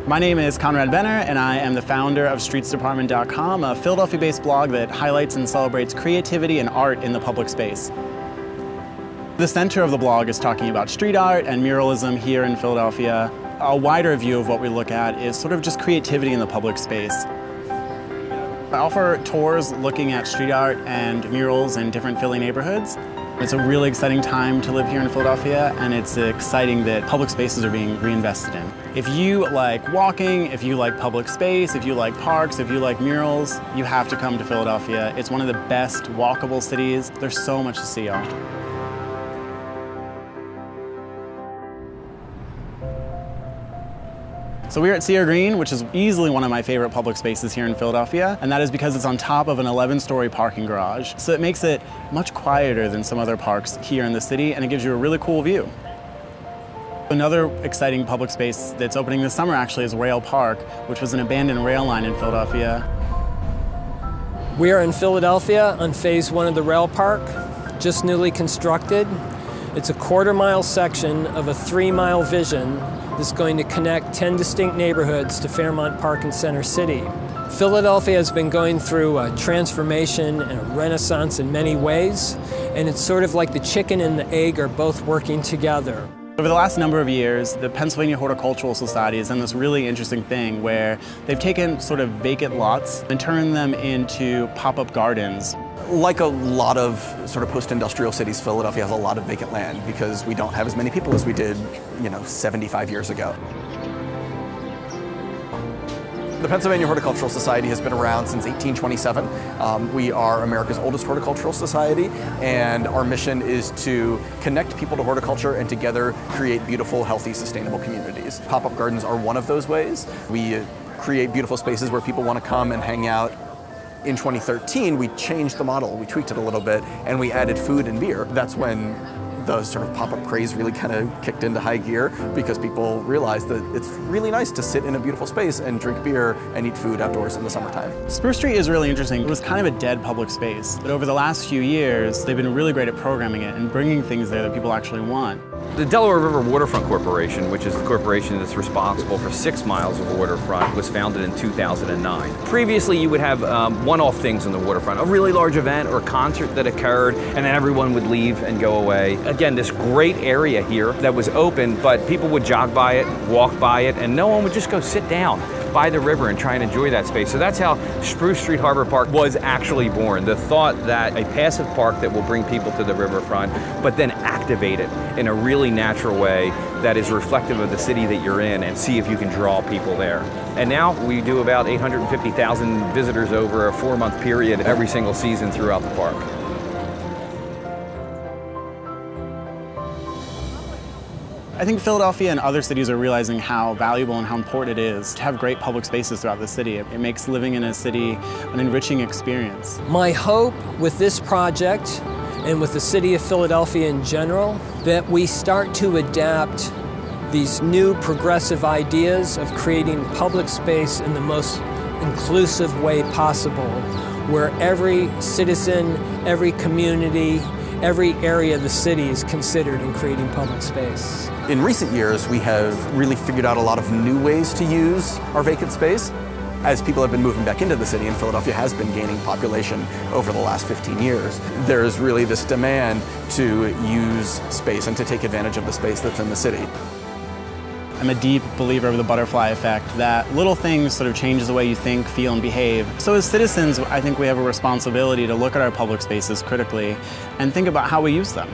My name is Conrad Benner, and I am the founder of StreetsDepartment.com, a Philadelphia-based blog that highlights and celebrates creativity and art in the public space. The center of the blog is talking about street art and muralism here in Philadelphia. A wider view of what we look at is sort of just creativity in the public space. I offer tours looking at street art and murals in different Philly neighborhoods. It's a really exciting time to live here in Philadelphia, and it's exciting that public spaces are being reinvested in. If you like walking, if you like public space, if you like parks, if you like murals, you have to come to Philadelphia. It's one of the best walkable cities. There's so much to see, y'all. So we're at Sierra Green, which is easily one of my favorite public spaces here in Philadelphia, and that is because it's on top of an 11-story parking garage. So it makes it much quieter than some other parks here in the city, and it gives you a really cool view. Another exciting public space that's opening this summer actually is Rail Park, which was an abandoned rail line in Philadelphia. We are in Philadelphia on phase 1 of the Rail Park, just newly constructed. It's a quarter-mile section of a 3-mile vision that's going to connect 10 distinct neighborhoods to Fairmount Park and Center City. Philadelphia has been going through a transformation and a renaissance in many ways, and it's sort of like the chicken and the egg are both working together. Over the last number of years, the Pennsylvania Horticultural Society has done this really interesting thing where they've taken sort of vacant lots and turned them into pop-up gardens. Like a lot of sort of post-industrial cities, Philadelphia has a lot of vacant land because we don't have as many people as we did, 75 years ago. The Pennsylvania Horticultural Society has been around since 1827. We are America's oldest horticultural society, and our mission is to connect people to horticulture and together create beautiful, healthy, sustainable communities. Pop-up gardens are one of those ways. We create beautiful spaces where people want to come and hang out. In 2013, we changed the model, we tweaked it a little bit, and we added food and beer. That's when the sort of pop-up craze really kind of kicked into high gear because people realized that it's really nice to sit in a beautiful space and drink beer and eat food outdoors in the summertime. Spruce Tree is really interesting. It was kind of a dead public space, but over the last few years, they've been really great at programming it and bringing things there that people actually want. The Delaware River Waterfront Corporation, which is the corporation that's responsible for 6 miles of waterfront, was founded in 2009. Previously, you would have one-off things on the waterfront, a really large event or concert that occurred, and then everyone would leave and go away. Again, this great area here that was open, but people would jog by it, walk by it, and no one would just go sit down by the river and try and enjoy that space. So that's how Spruce Street Harbor Park was actually born. The thought that a passive park that will bring people to the riverfront, but then activate it in a really natural way that is reflective of the city that you're in and see if you can draw people there. And now we do about 850,000 visitors over a 4-month period every single season throughout the park. I think Philadelphia and other cities are realizing how valuable and how important it is to have great public spaces throughout the city. It makes living in a city an enriching experience. My hope with this project and with the city of Philadelphia in general, that we start to adapt these new progressive ideas of creating public space in the most inclusive way possible, where every citizen, every community, every area of the city is considered in creating public space. In recent years, we have really figured out a lot of new ways to use our vacant space. As people have been moving back into the city, and Philadelphia has been gaining population over the last 15 years, there's really this demand to use space and to take advantage of the space that's in the city. I'm a deep believer of the butterfly effect, that little things sort of change the way you think, feel, and behave. So as citizens, I think we have a responsibility to look at our public spaces critically and think about how we use them.